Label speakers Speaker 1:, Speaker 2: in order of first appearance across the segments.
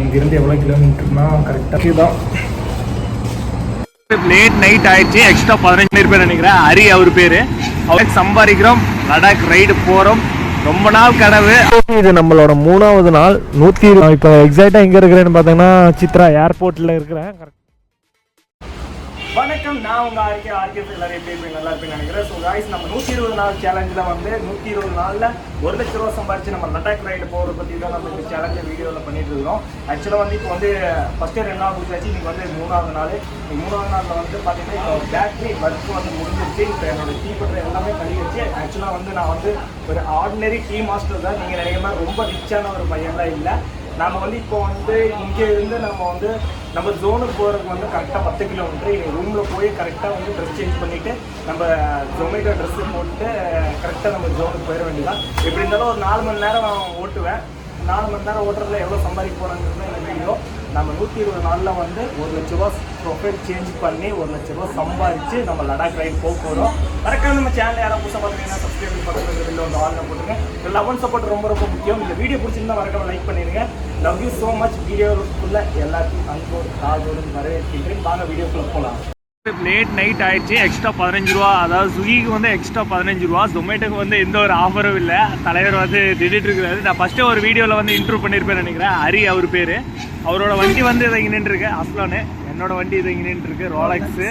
Speaker 1: இங்கேருந்து எவ்வளோ கிலோமீட்டர்னா கரெக்டாக தான்.
Speaker 2: லேட் நைட் ஆயிடுச்சு. எக்ஸ்ட்ரா 15 பேர் நினைக்கிறேன். ஹரி அவர் பேர். அவருக்கு சம்பாதிக்கிறோம், லடாக் ரைடு போகிறோம். ரொம்ப நாள் கனவு.
Speaker 1: இது நம்மளோட 3வது நாள். 120. இப்போ எக்ஸாக்டாக எங்கே இருக்கிறேன்னு பார்த்தீங்கன்னா சித்ரா ஏர்போர்ட்டில் இருக்கிறேன். வணக்கம், நான் உங்கள் ஆர்கே எல்லாரும் எப்படி இருப்பீங்க? நல்லா இருப்பீங்க நினைக்கிறேன். ஸோ காய்ஸ், நம்ம 120 நாள் சேலஞ்சில் வந்து 120 நாளில் 1 லட்ச ரூபா சம்பாரிச்சு நம்ம லடாக் ரைடு போகிறத பற்றி தான் நம்ம இந்த சேலஞ்சை வீடியோவில் பண்ணிட்டு இருக்கோம். ஆக்சுவலாக வந்து இப்போ வந்து ஃபஸ்ட்டு 2 முடிச்சாச்சு. இன்றைக்கி வந்து 3வது நாள். 3வது நாளில் வந்து பார்த்தீங்கன்னா இப்போ பேட்ரி ஒர்க் வந்து முடிஞ்சிருச்சு. இப்போ என்னோட டீ பண்ணுற எல்லாமே கழிச்சு. ஆக்சுவலாக வந்து நான் வந்து ஒரு ஆர்டினரி டீ மாஸ்டர் தான். நீங்கள் நினைக்கிற மாதிரி ரொம்ப ரிச்சான ஒரு பையன்லாம் இல்லை. நம்ம வந்து இப்போ வந்து இங்கே இருந்து நம்ம ஜோனுக்கு போகிறதுக்கு வந்து கரெக்டாக 10 கிலோமீட்டர். இங்கே ரூமில் போய் கரெக்டாக வந்து ட்ரெஸ் சேஞ்ச் பண்ணிவிட்டு நம்ம ஜொமேட்டோ ட்ரெஸ்ஸு போட்டு கரெக்டாக நம்ம ஜோனுக்கு போயிட வேண்டியதான். எப்படி இருந்தாலும் ஒரு 4 மணி நேரம் ஓட்டுவேன். 4 மணி நேரம் ஓட்டுறதுல எவ்வளோ சம்பாதிக்க போகிறாங்கிறது இந்த வீடியோ. நம்ம 120 நாளில் வந்து 1 லட்ச ரூபா ப்ரொஃபைல் சேஞ்ச் பண்ணி 1 லட்ச ரூபா சம்பாதிச்சு நம்ம லடாக் ரைடு போக போகிறோம். மறக்காம நம்ம சேனல் யாராவது புதுசாக பார்த்துருக்கீங்கன்னா சப்ஸ்கிரைப் பண்ணுறது வெளில வந்து ஆன்லைன் போட்டுருங்க. லவ் சப்போர்ட் ரொம்ப ரொம்ப முக்கியம். இந்த வீடியோ பிடிச்சிருந்தா மறக்காம லைக் பண்ணிடுங்க. Love you so much. வீடியோக்குள்ளே எல்லாத்தையும் அன்போடு காதோடு வரவேற்கின்றேன். வாங்க வீடியோக்குள்ளே போகலாம்.
Speaker 2: லேட் நைட் ஆயிடுச்சு. எக்ஸ்ட்ரா 15 ரூபா. அதாவது ஸ்விக்கிக்கு வந்து எக்ஸ்ட்ரா 15 ரூபா. ஜொமேட்டோக்கு வந்து எந்த ஒரு ஆஃபரும் இல்லை. தலைவர் வந்து திடீர்னு இருக்கிறாரு. நான் ஃபஸ்ட்டு ஒரு வீடியோவில் வந்து இன்ட்ரூ பண்ணியிருப்பேன் நினைக்கிறேன். ஹரி அவர் பேர். அவரோட வண்டி வந்து இதை இங்கே நின்றுருக்கு. அஸ்லானு. என்னோட வண்டி இதை இங்கே நின்றுருக்கு. ரோலக்ஸு.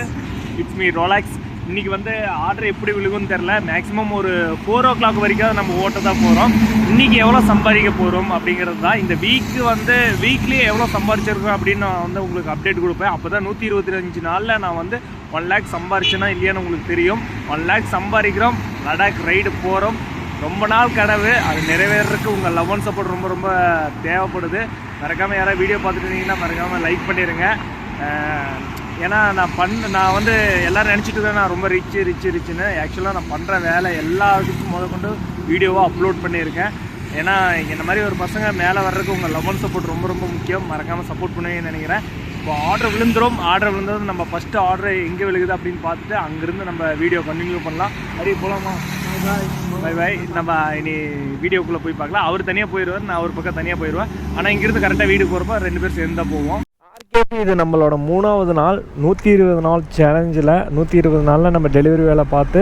Speaker 2: It's me Rolex. இன்றைக்கி வந்து ஆர்டர் எப்படி விழுகும்னு தெரில. மேக்ஸிமம் ஒரு 4 o'clock வரைக்கும் நம்ம ஓட்ட தான் போகிறோம். இன்றைக்கி எவ்வளோ சம்பாதிக்க போகிறோம் அப்படிங்கிறது தான். இந்த வீக்லி எவ்வளோ சம்பாதிச்சிருக்கோம் அப்படின்னு நான் வந்து உங்களுக்கு அப்டேட் கொடுப்பேன். அப்போ தான் 125 நாளில் நான் வந்து 1 lakh சம்பாரிச்சேன்னா இல்லையான்னு உங்களுக்கு தெரியும். 1 lakh சம்பாதிக்கிறோம், லடாக் ரைடு போகிறோம். ரொம்ப நாள் கனவு. அது நிறைவேறதுக்கு உங்கள் லவ் அண்ட் சப்போர்ட் ரொம்ப ரொம்ப தேவைப்படுது. மறக்காமல் யாராவது வீடியோ பார்த்துட்டு இருந்தீங்கன்னா மறக்காமல் லைக் பண்ணிடுங்க. ஏன்னா நான் வந்து எல்லோரும் நினச்சிட்டு தான் நான் ரொம்ப ரிச்சுன்னு. ஆக்சுவலாக நான் பண்ணுற வேலை எல்லாத்துக்கும் முதற்கொண்டு வீடியோவாக அப்லோட் பண்ணியிருக்கேன். ஏன்னா இந்த மாதிரி ஒரு பசங்க மேலே வர்றதுக்கு உங்கள் லவ் அண்ட் சப்போர்ட் ரொம்ப ரொம்ப முக்கியம். மறக்காமல் சப்போர்ட் பண்ணுவீங்கன்னு நினைக்கிறேன். இப்போ ஆர்டர் விழுந்தது நம்ம ஃபஸ்ட்டு ஆர்டர் எங்கே விழுகுது அப்படின்னு பார்த்துட்டு அங்கேருந்து நம்ம வீடியோ கண்டினியூ பண்ணலாம். அப்படியே போகலாமா? பை. நம்ம இனி வீடியோக்குள்ளே போய் பார்க்கலாம். அவர் தனியாக போயிடுவார், நான் ஒரு பக்கம் தனியாக போயிடுவேன். ஆனால் இங்கேருந்து கரெக்டாக வீடு போகிறப்ப 2 பேர் சேர்ந்து தான் போவோம்.
Speaker 1: இது நம்மளோட 3வது நாள். 120 நாள் சேலஞ்சில் 120 நாளில் நம்ம டெலிவரி வேலை பார்த்து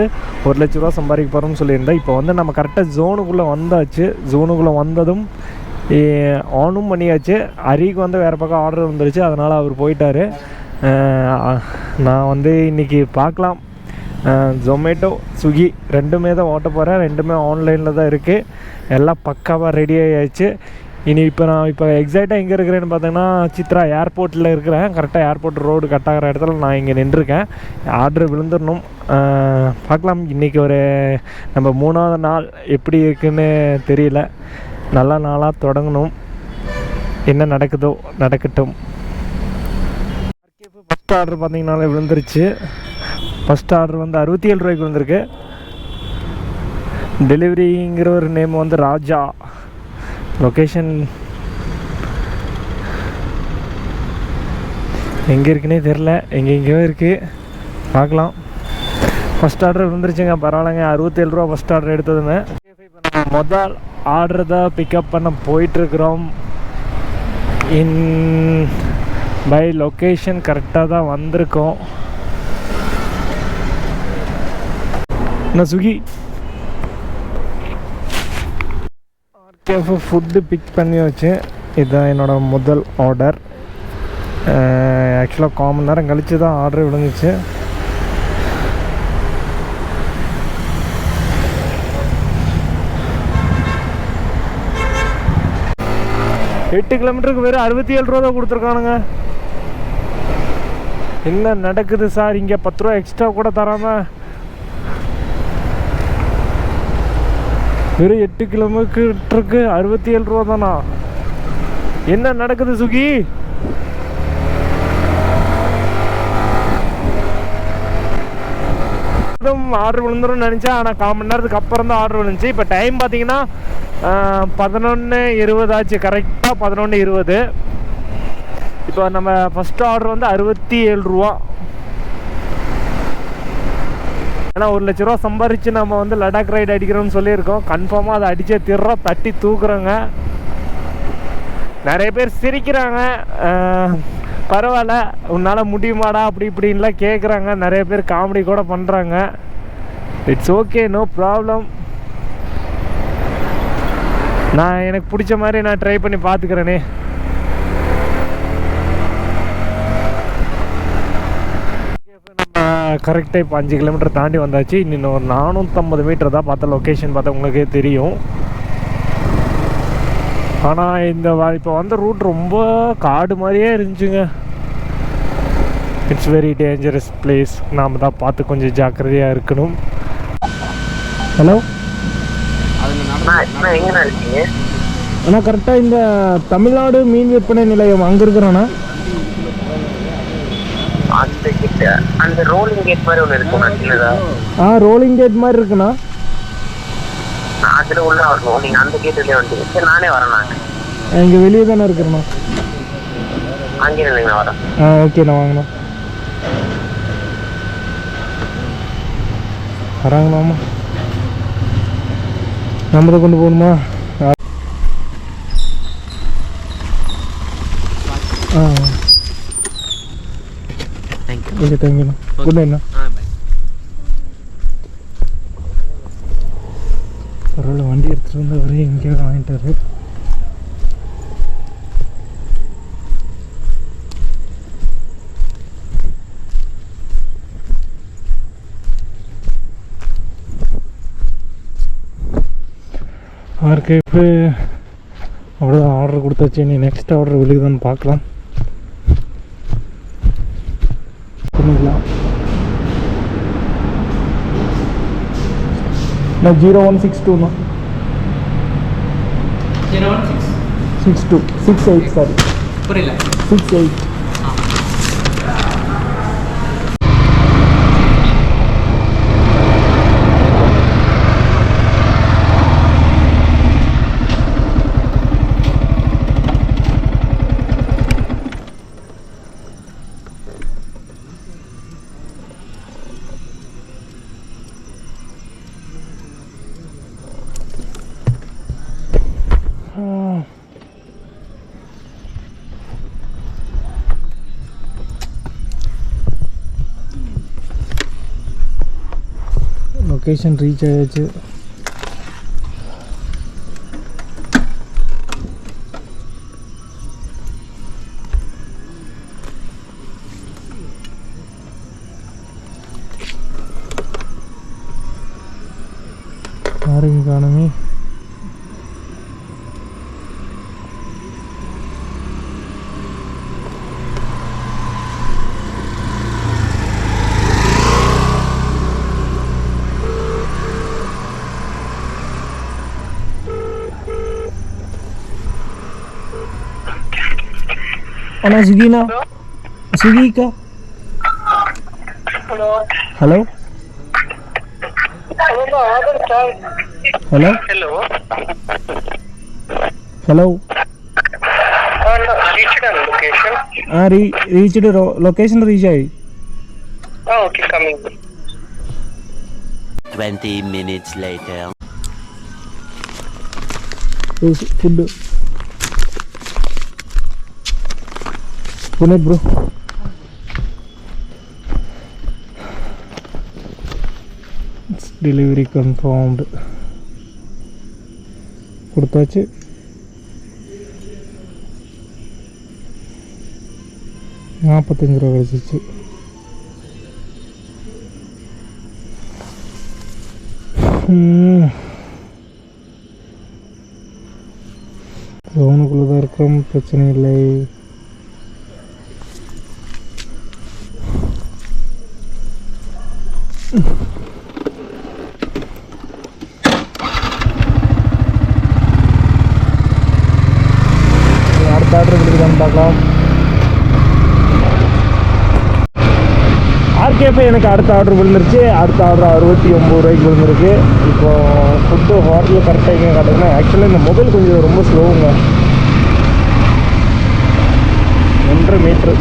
Speaker 1: 1 லட்ச ரூபா சம்பாதிக்க போகிறோம்னு சொல்லியிருந்தேன். இப்போ வந்து நம்ம கரெக்டாக ஜோனுக்குள்ளே வந்தாச்சு. ஜோனுக்குள்ளே வந்ததும் ஆனும் பண்ணியாச்சு. ஹரிக்கு வந்து வேறு பக்கம் ஆர்டர் வந்துருச்சு. அதனால் அவர் போயிட்டார். நான் வந்து இன்றைக்கி பார்க்கலாம். ஜொமேட்டோ ஸ்விக்கி 2மே தான் ஓட்ட போகிறேன். 2மே ஆன்லைனில் தான் இருக்குது. எல்லாம் பக்காவாக ரெடி ஆகியாச்சு. நான் இப்போ எக்ஸாக்டாக எங்கே இருக்கிறேன்னு பார்த்தீங்கன்னா சித்ரா ஏர்போர்ட்டில் இருக்கிறேன். கரெக்டாக ஏர்போர்ட் ரோடு கட் ஆகிற இடத்துல நான் இங்கே நின்றுருக்கேன். ஆர்டர் விழுந்துடணும். பார்க்கலாம். இன்றைக்கி நம்ம 3வது நாள் எப்படி இருக்குன்னு தெரியல. நல்ல நாளாக தொடங்கணும். என்ன நடக்குதோ நடக்கட்டும். ஃபஸ்ட் ஆர்டர் பார்த்தீங்கன்னாலே விழுந்துருச்சு. ஃபஸ்ட் ஆர்டர் வந்து 67 ரூபாய்க்கு விழுந்திருக்கு. டெலிவரிங்கிற ஒரு நேம் வந்து ராஜா. லொக்கேஷன் எங்கே இருக்குன்னே தெரில. எங்கெங்கேயோ இருக்குது. பார்க்கலாம். ஃபஸ்ட் ஆர்டர் வந்துருச்சுங்க. பரவாயில்லைங்க. 67 ரூபா ஃபஸ்ட் ஆர்டர் எடுத்ததுங்க. முதல் ஆர்டர் தான் பிக்கப் பண்ண போயிட்டுருக்குறோம். பை லொக்கேஷன் கரெக்டாக தான் வந்திருக்கோம். நான் ஸ்விக்கி ஃபுட்டு பிக் பண்ணி வச்சு இதுதான் என்னோடய முதல் ஆர்டர். ஆக்சுவலாக 1/4 மணி நேரம் கழித்து தான் ஆர்டர் விழுந்துச்சு. எட்டு கிலோமீட்டருக்கு வெறும் 67 ரூபா தான் கொடுத்துருக்கானுங்க. என்ன நடக்குது சார்? இங்கே 10 ரூபா எக்ஸ்ட்ரா கூட தராமல் வெறும் 8 கிலோமீட்டருக்கு 67 ரூபா தானா? என்ன நடக்குது சுகி? ஆர்டர் விழுந்துடும் நினச்சேன். ஆனால் 1/4 மணி நேரத்துக்கு அப்புறம் தான் ஆர்டர் விழுந்துச்சு. இப்போ டைம் பார்த்தீங்கன்னா 11:20 ஆச்சு. கரெக்டாக 11:20. இப்போ நம்ம ஃபஸ்ட்டு ஆர்டர் வந்து 67 ரூபா. ஏன்னா 1 லட்ச ரூபா சம்பாரித்து நம்ம வந்து லடாக் ரைடு அடிக்கிறோம்னு சொல்லியிருக்கோம். கன்ஃபார்மாக அதை அடித்தே தட்டி தூக்குறோங்க.
Speaker 2: நிறைய பேர் சிரிக்கிறாங்க, பரவாயில்ல உன்னால் முடியுமாடா அப்படி இப்படின்லாம் கேட்குறாங்க. நிறைய பேர் காமெடி கூட பண்ணுறாங்க. It's okay, no problem. நான் எனக்கு பிடிச்ச மாதிரி நான் ட்ரை பண்ணி பார்த்துக்கிறேனே. நம்ம கரெக்டாக இப்போ 5 கிலோமீட்டர் தாண்டி வந்தாச்சு. இன்னும் ஒரு 450 மீட்டர் தான். பார்த்தா லொக்கேஷன் பார்த்தா உங்களுக்கே தெரியும். ஆனால் இந்த இப்போ வந்த ரூட் ரொம்ப காடு மாதிரியே இருந்துச்சுங்க. It's very dangerous place. நாம் தான் பார்த்து கொஞ்சம் ஜாக்கிரதையாக இருக்கணும். ஹலோ அண்ணா, கரெக்டாக இந்த தமிழ்நாடு மீன் விற்பனை நிலையம் அங்கே இருக்கிறாண்ணா.
Speaker 3: அந்த ரோலிங் கேட் மாதிரி ஒன்று இருக்கும்.
Speaker 2: ரோலிங் கேட் மாதிரி இருக்குண்ணா.
Speaker 3: அதில் உள்ள வரணும். நீங்கள் அந்த கேட்டுலேயே வந்துட்டு சரி நானே வரேன். நாங்கள்
Speaker 2: இங்கே வெளியே தானே இருக்கிறேண்ணா.
Speaker 3: அங்கே இல்லைங்கண்ணா வரேன்.
Speaker 2: ஓகேண்ணா, வாங்கண்ணா. வராங்கண்ணாமா, நம்ம தான் கொண்டு போகணுமா? ஓகே, தேங்க்யூண்ணா. குட் நைட்ண்ணா. பரவாயில்ல, வண்டி எடுத்துகிட்டு வந்தவரே எங்கேயாவது வாங்கிட்டாரு. ஆர்கே இப்போ அவ்வளோதான், ஆர்டர் கொடுத்தாச்சு. நீ நெக்ஸ்ட் ஆர்டர் விழுகுதான்னு பார்க்கலாம். பண்ணிக்கலாம். நான் 0162ண்ணா. 0162 68 சாரி புரியல 68. லொக்கேஷன் ரீச் ஆயாச்சு. யாரையும் காணுமே. अना स्विगी ना स्विगी का hello hello hello hello reached location reach I.
Speaker 3: Okay coming.
Speaker 4: 20 minutes later.
Speaker 2: Food Good night, bro. It's delivery confirmed. கொடுத்தாச்சு. $45 கிடைச்சிச்சு. ஜோனுக்குள்ளதான் இருக்கிறோம், பிரச்சனை இல்லை. அடுத்த ஆர்டர் கொடுக்குதான்னு பார்க்கலாம். ஆர்கேபி எனக்கு அடுத்த ஆர்டர் விழுந்துருச்சு. அடுத்த ஆர்டர் 69 ரூபாய்க்கு விழுந்துருக்கு. இப்போ ஃபுட்டு ஹோட்டலில் கரெக்டாக எங்கே காட்டுதுன்னா, ஆக்சுவலாக இந்த மொபைல் கொஞ்சம் ரொம்ப ஸ்லோவுங்க. 1.5 மீட்ரு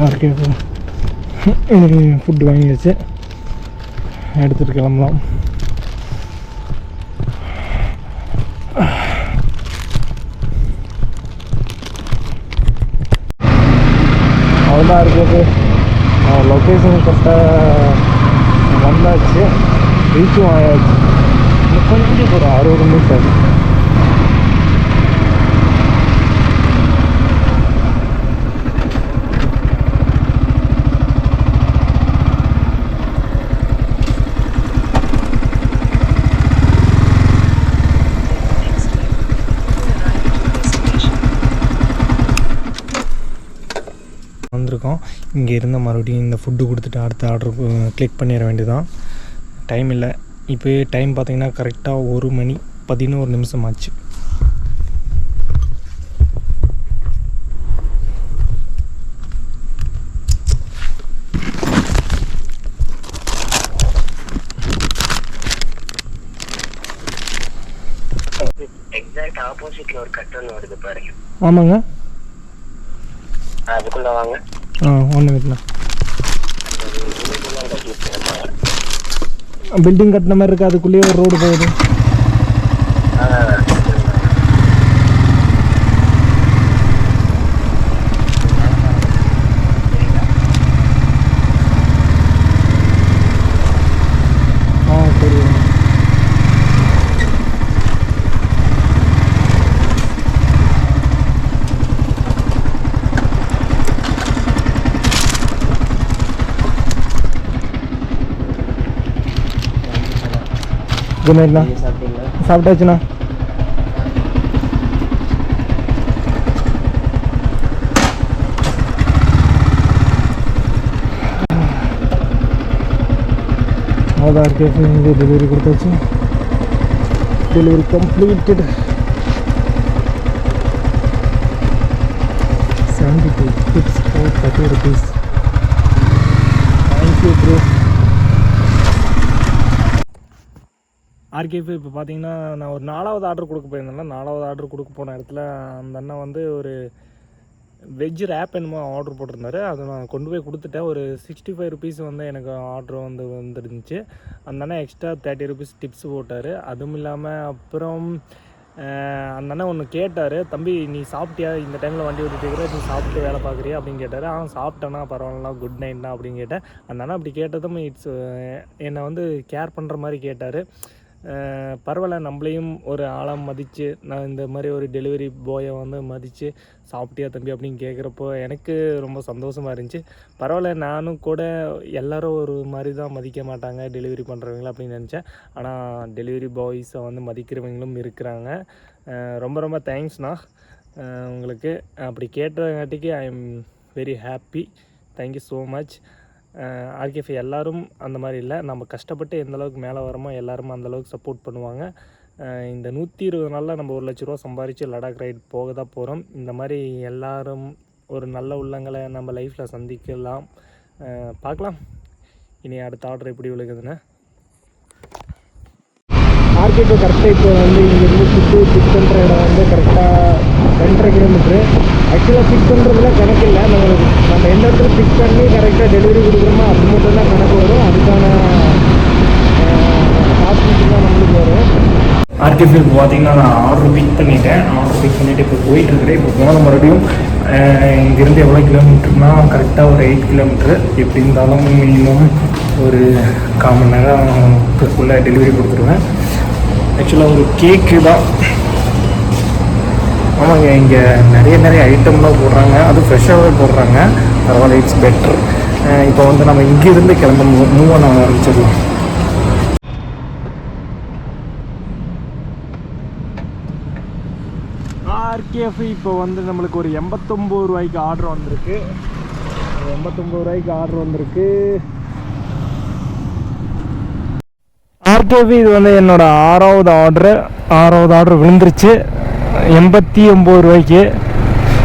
Speaker 1: ஆர்கேஃபே ஃபுட்டு வாங்கியாச்சு, எடுத்துகிட்டு கிளம்பலாம். அவ்வளோதான் இருக்குது. லொக்கேஷன் கரெக்டாக வந்தாச்சு, ரீச்சும் ஆயாச்சு. கொஞ்சம் ஒரு 60 நிமிஷம் ஆகுது. வந்திருக்கோம். இங்கே இருந்த மறுபடியும் இந்த ஃபுட்டு கொடுத்துட்டு அடுத்த ஆர்டர் கிளிக் பண்ணிட வேண்டியதான். டைம் இல்லை. இப்போ டைம் பார்த்திங்கன்னா கரெக்டாக 1:11 ஆச்சு.
Speaker 3: எக்ஸாக்ட் ஆப்போசிட்ல ஒரு கட்டணம் வருது பாருங்க.
Speaker 1: ஆமாங்க,
Speaker 3: அதுக்குள்ள வாங்க.
Speaker 1: ஒன்று வீட்டில் பில்டிங் கட்டின மாதிரி இருக்குது, அதுக்குள்ளேயே ஒரு ரோடு போகுது. சரி. குட் நைட்ண்ணா. சாப்பிட்டாச்சுண்ணா. அவ்வளோதான் கேஃபே இங்கே டெலிவரி கொடுத்தாச்சு. Delivery completed. 72 tips for 30 rupees. Thank you bro. ஆர்கேஃபே இப்போ பார்த்தீங்கன்னா நான் ஒரு 4வது ஆர்டர் கொடுக்க போயிருந்தேன்னா, 4வது ஆர்டர் கொடுக்க போன இடத்துல அந்த அண்ணா வந்து ஒரு வெஜ் ரேப் என்னமோ ஆர்டர் போட்டிருந்தாரு. அதை நான் கொண்டு போய் கொடுத்துட்டேன். ஒரு 65 ருபீஸ் வந்து எனக்கு ஆர்டர் வந்துருந்துச்சு. அந்த அண்ணா எக்ஸ்ட்ரா 30 ருபீஸ் டிப்ஸ் போட்டார். அதுவும் இல்லாமல் அப்புறம் அந்த அண்ணா ஒன்று கேட்டார், தம்பி நீ சாப்பிட்டியா, இந்த டைமில் வண்டி ஓட்டிட்டு நீ சாப்பிட்டு வேலை பார்க்குறியா அப்படின்னு கேட்டார். சாப்பிட்டேன்னா பரவாயில்ல, குட் நைட்ண்ணா அப்படின்னு கேட்டேன். அந்த அண்ணா அப்படி கேட்டதும் என்னை வந்து கேர் பண்ணுற மாதிரி கேட்டார். பரவாயில்ல, நம்மளையும் ஒரு ஆளாக மதித்து, நான் இந்த மாதிரி ஒரு டெலிவரி பாயை வந்து மதித்து சாப்பிட்டியா தம்பி அப்படின்னு கேட்குறப்போ எனக்கு ரொம்ப சந்தோஷமாக இருந்துச்சு. பரவாயில்ல, நானும் கூட எல்லோரும் ஒரு மாதிரி தான் மதிக்க மாட்டாங்க டெலிவரி பண்ணுறவங்கள அப்படின்னு நினச்சேன். ஆனால் டெலிவரி பாய்ஸை வந்து மதிக்கிறவங்களும் இருக்கிறாங்க. ரொம்ப ரொம்ப தேங்க்ஸ்ண்ணா உங்களுக்கு. அப்படி கேட்டங்காட்டிக்கு I am very happy. Thank you so much. ஆர்கேஃபே எல்லோரும் அந்த மாதிரி இல்லை, நம்ம கஷ்டப்பட்டு எந்தளவுக்கு மேலே வரோமோ எல்லோரும் அந்தளவுக்கு சப்போர்ட் பண்ணுவாங்க. இந்த 120 நாளில் நம்ம 1 லட்ச ரூபா சம்பாரித்து லடாக் ரைட் போக தான் போகிறோம். இந்த மாதிரி எல்லோரும் ஒரு நல்ல உள்ளங்களை நம்ம லைஃப்பில் சந்திக்கலாம். பார்க்கலாம் இனி அடுத்த ஆர்டர் எப்படி விழுகுதுன்னு. ஆர்கேஃபே கரெக்டாக இப்போ வந்து இங்கேருந்து பிக் பண்ணுற இடம் வந்து கரெக்டாக 2.5 கிலோமீட்ரு. ஆக்சுவலாக பிக் பண்ணுறதுல கணக்கு இல்லை, நம்ம எந்த இடத்துல பிக் பண்ணி கரெக்டாக டெலிவரி கொடுக்குறோமோ அது மட்டும் தான் கணக்கு வரும். அதுக்கான காஸ்ட் தான் நம்மளுக்கு வரும். ஆர்கேஃபே இப்போ பார்த்தீங்கன்னா நான் ஆர்டர் பிக் பண்ணிவிட்டேன். ஆர்டர் பிக் பண்ணிவிட்டு இப்போ போயிட்டுருக்கிறேன். இப்போ போன மறுபடியும் இங்கேருந்து எவ்வளோ கிலோமீட்டர்னா கரெக்டாக ஒரு 8 கிலோமீட்ரு. எப்படி இருந்தாலும் மினிமம் ஒரு 1/4 மணி நேரத்துக்குள்ளே டெலிவரி கொடுத்துருவேன். ஆக்சுவலாக ஒரு கேக்கு தான். ஆமாங்க, இங்கே நிறைய ஐட்டம்லாம் போடுறாங்க, அது ஃப்ரெஷ்ஷாகவே போடுறாங்க. பரவாயில்ல, இட்ஸ் பெட்டர். இப்போ வந்து நம்ம இங்கேருந்து மூவ் பண்ண ஆரம்பிச்சிடலாம். ஆர்கேஃபே இப்போ வந்து நம்மளுக்கு ஒரு 89 ரூபாய்க்கு ஆர்டர் வந்திருக்கு. 89 ரூபாய்க்கு ஆர்டர் வந்திருக்கு. ஆர்கேஃபே இது வந்து என்னோட 6வது ஆர்டர் விழுந்துருச்சு 89 ரூபாய்க்கு.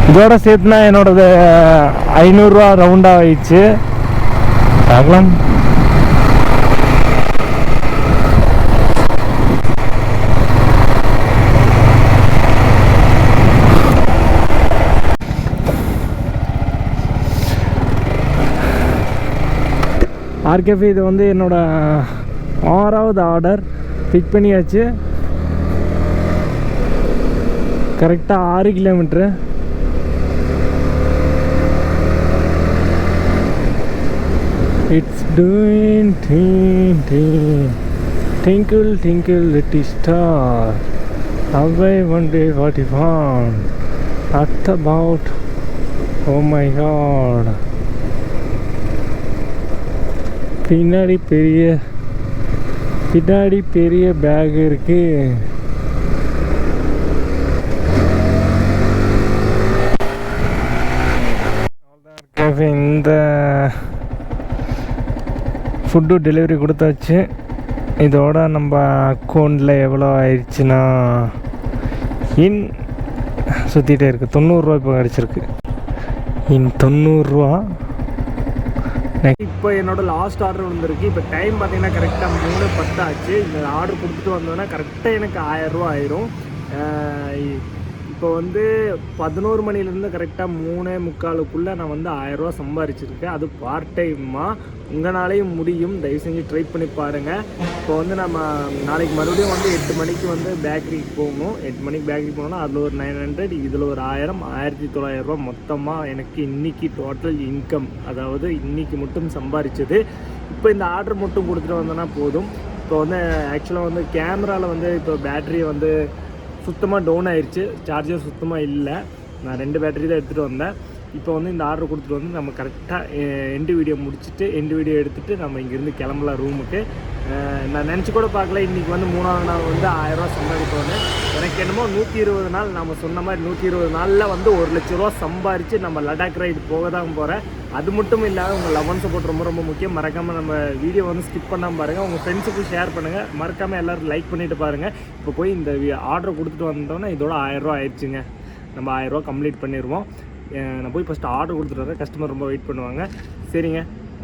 Speaker 1: இதோட சேர்த்துனா என்னோடது 500 ரூபா ரவுண்டாக ஆயிடுச்சு. பார்க்கலாம். ஆர்கேஃபி இது வந்து என்னோடய 6வது ஆர்டர் பிக் பண்ணியாச்சு. கரெக்டாக 6 kilometre. It's doing twinkle twinkle little star, how I wonder what you want at about, oh my god. பின்னாடி பெரிய பேக் இருக்கு. இந்த ஃபுட்டு டெலிவரி கொடுத்தாச்சு. இதோட நம்ம அக்கௌண்ட்டில் எவ்வளோ ஆயிடுச்சுன்னா சுற்றிட்டே இருக்குது. 90 ரூபா இப்போ கிடச்சிருக்கு. 90 ரூபா. இப்போ என்னோடய லாஸ்ட் ஆர்டர் வந்திருக்கு. இப்போ டைம் பார்த்தீங்கன்னா கரெக்டாக 3:10 ஆச்சு. இந்த ஆர்டர் கொடுத்துட்டு வந்தோன்னா கரெக்டாக எனக்கு 1000 ரூபா ஆயிரும். இப்போ வந்து 11 மணிலேருந்து கரெக்டாக 3:45 நான் வந்து 1000 ரூபா சம்பாரிச்சிருக்கேன். அது பார்ட் டைமாக. உங்களாலேயும் முடியும், தயவு செஞ்சு ட்ரை பண்ணி பாருங்கள். இப்போ வந்து நம்ம நாளைக்கு மறுபடியும் வந்து 8 மணிக்கு வந்து பேக்கரிக்கு போகணும். 8 மணிக்கு பேக்கரிக்கு போகணுன்னா அதில் ஒரு 900, இதில் ஒரு 1000, 1900 ரூபா மொத்தமாக எனக்கு இன்றைக்கி டோட்டல் இன்கம், அதாவது இன்றைக்கி மட்டும் சம்பாரிச்சது. இப்போ இந்த ஆர்டர் மட்டும் கொடுத்துட்டு வந்தோன்னா போதும். இப்போ வந்து ஆக்சுவலாக வந்து கேமராவில் வந்து இப்போ பேட்ரி வந்து சுத்தமாக டவுன் ஆயிடுச்சு. சார்ஜர் சுத்தமாக இல்லை. நான் 2 பேட்டரி தான் எடுத்துகிட்டு வந்தேன். இப்போ வந்து இந்த ஆர்டர் கொடுத்துட்டு வந்து நம்ம கரெக்டாக எண்டு வீடியோ முடிச்சுட்டு எண்டு வீடியோ எடுத்துகிட்டு நம்ம இங்கேருந்து கிளம்பலாம் ரூமுக்கு. நான் நினச்சி கூட பார்க்கல இன்றைக்கி வந்து 3ஆவது நாள் வந்து 1000 ரூபா சம்பாதிப்போன்னு. எனக்கு என்னமோ 120 நாள் நம்ம சொன்ன மாதிரி 120 நாளில் வந்து 1 லட்ச ரூபா சம்பாரித்து நம்ம லடாக் ரைடு போக தான் போகிறேன். அது மட்டும் இல்லாமல் உங்கள் லவ் அண்ட் சப்போர்ட் ரொம்ப ரொம்ப முக்கியம். மறக்காமல் நம்ம வீடியோ வந்து ஸ்கிப் பண்ணாமல் பாருங்கள். உங்கள் ஃப்ரெண்ட்ஸுக்கு ஷேர் பண்ணுங்கள். மறக்காமல் எல்லோரும் லைக் பண்ணிவிட்டு பாருங்கள். இப்போ போய் இந்த ஆர்டர் கொடுத்துட்டு வந்தோன்னா இதோட 1000 ரூபா ஆயிடுச்சுங்க. நம்ம 1000 ரூபா கம்ப்ளீட் பண்ணிடுவோம். நான் போய் ஃபஸ்ட்டு ஆர்டர் கொடுத்துட்டு வரேன். கஸ்டமர் ரொம்ப வெயிட் பண்ணுவாங்க. சரிங்க,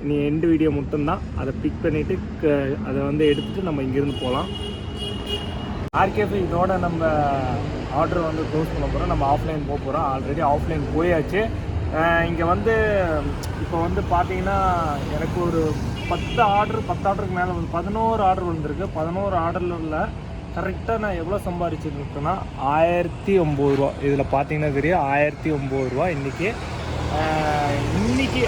Speaker 1: நீ எண்டு வீடியோ மட்டும்தான். அதை பிக் பண்ணிவிட்டு அதை வந்து எடுத்துகிட்டு நம்ம இங்கேருந்து போகலாம். ஆர்கேஃபி இதோட நம்ம ஆர்டர் வந்து க்ளோஸ் பண்ண போகிறோம். நம்ம ஆஃப்லைன் போக போகிறோம். ஆல்ரெடி ஆஃப்லைன் போயாச்சு. இங்கே வந்து இப்போ வந்து பார்த்தீங்கன்னா எனக்கு ஒரு 10 ஆர்டருக்கு மேலே வந்து 11 ஆர்டர் வந்திருக்கு. 11 ஆர்டரில் உள்ள கரெக்டாக நான் எவ்வளோ சம்பாரிச்சிருக்கேன்னா 1009 ரூபா. இதில் பார்த்தீங்கன்னா தெரியும் 1009 ரூபா இன்றைக்கி.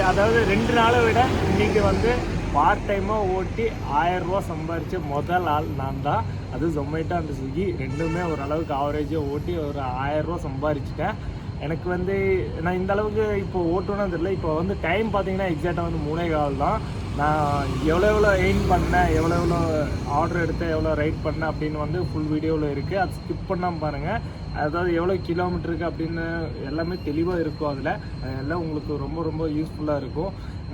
Speaker 1: அதாவது 2 நாளை விட இன்றைக்கி வந்து பார்ட் டைமாக ஓட்டி 1000 ரூபா சம்பாரித்த முதல் ஆள் நான் தான். அது ஜொமேட்டோ அண்ட் ஸ்விக்கி ரெண்டுமே ஓரளவுக்கு ஆவரேஜாக ஓட்டி ஒரு 1000 ரூபா சம்பாரிச்சிட்டேன். எனக்கு வந்து நான் இந்த அளவுக்கு இப்போ ஓட்டுவேன்னு தெரியல. இப்போ வந்து டைம் பார்த்தீங்கன்னா எக்ஸாக்டாக வந்து 3:15 தான். நான் எவ்வளோ எய்ம் பண்ணேன், எவ்வளோ ஆர்டர் எடுத்தேன், எவ்வளோ ரைட் பண்ணேன் அப்படின்னு வந்து ஃபுல் வீடியோவில் இருக்குது. அது ஸ்கிப் பண்ணாமல் பாருங்கள். அதாவது எவ்வளோ கிலோமீட்டருக்கு அப்படின்னு எல்லாமே தெளிவாக இருக்கும். அதில் எல்லாம் உங்களுக்கு ரொம்ப ரொம்ப யூஸ்ஃபுல்லாக இருக்கும்.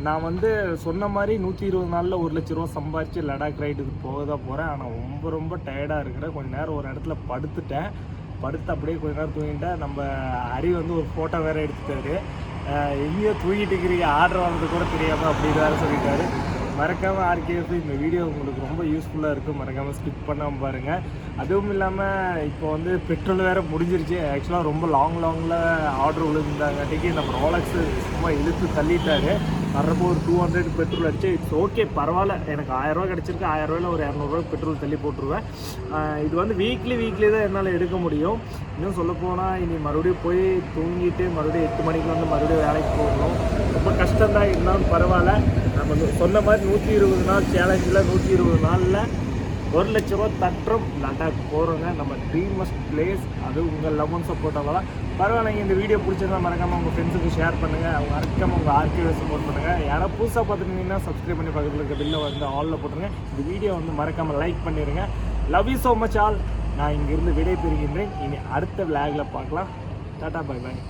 Speaker 1: நான் வந்து சொன்ன மாதிரி 120 நாளில் 1 லட்ச ரூபா சம்பாரித்து லடாக் ரைடுக்கு போக தான் போகிறேன். ஆனால் ரொம்ப ரொம்ப டயர்டாக இருக்கிறேன். கொஞ்சம் நேரம் ஒரு இடத்துல படுத்து அப்படியே கொஞ்ச நேரம் தூங்கிட்டேன். நம்ம ஹரி வந்து ஒரு ஃபோட்டோ வேறு எடுத்துட்டாரு. எங்கேயோ தூங்கிட்டு இருக்கிறீங்க, ஆர்டர் வாங்குறது கூட தெரியாமல் அப்படி வேறு சொல்லிட்டாரு. மறக்காமல் ஆர்கேஎஃப் இந்த வீடியோ உங்களுக்கு ரொம்ப யூஸ்ஃபுல்லாக இருக்கும். மறக்காமல் ஸ்கிப் பண்ணாமல் பாருங்கள். அதுவும் இல்லாமல் இப்போ வந்து பெட்ரோல் வேறு முடிஞ்சிருச்சு. ஆக்சுவலாக ரொம்ப லாங்கில் ஆர்டர் விழுந்தாங்காட்டிக்கு நம்ம ரோலக்ஸு சும்மா இழுத்து தள்ளிட்டாரு. வர்றப்போ ஒரு 200 பெட்ரோல் அடிச்சு இட்ஸ் ஓகே, பரவாயில்ல. எனக்கு 1000 ரூபா கிடச்சிருக்கு. 1000 ரூபாயில் ஒரு 200 ரூபா பெட்ரோல் தள்ளி போட்டுருவேன். இது வந்து வீக்லி தான் என்னால் எடுக்க முடியும். இன்னும் சொல்லப்போனால் இனி மறுபடியும் போய் தூங்கிட்டு மறுபடியும் 8 மணிக்கு வந்து மறுபடியும் வேலைக்கு போகணும். ரொம்ப கஷ்டம்தான், இருந்தாலும் பரவாயில்ல. நம்ம சொன்ன மாதிரி 120 நாள் சேலஞ்சில் 120 நாளில் 1 லட்ச ரூபா தட்டுறோம். லடாக் போகிறோங்க. நம்ம ட்ரீமஸ்ட் பிளேஸ். அது உங்கள் லவ் அண்ட் சப்போர்ட்டாக தான் பரவாயில்ல. இந்த வீடியோ பிடிச்சிருந்தா மறக்காமல் உங்கள் ஃப்ரெண்ட்ஸுக்கு ஷேர் பண்ணுங்கள். அவங்க மறக்காமல் உங்கள் ஆர்கேவை சப்போர்ட் பண்ணுங்கள். யாராவது புதுசாக பார்த்துருந்தீங்கன்னா சப்ஸ்கிரைப் பண்ணி பக்கத்தில் இருக்க பில்லை வந்து ஆலில் போட்டுருங்க. இந்த வீடியோ வந்து மறக்காமல் லைக் பண்ணிடுங்க. Love you so much all. நான் இங்கிருந்து விடை பெறுகின்றேன். இனி அடுத்த விளாகில் பார்க்கலாம். Tata, bye bye.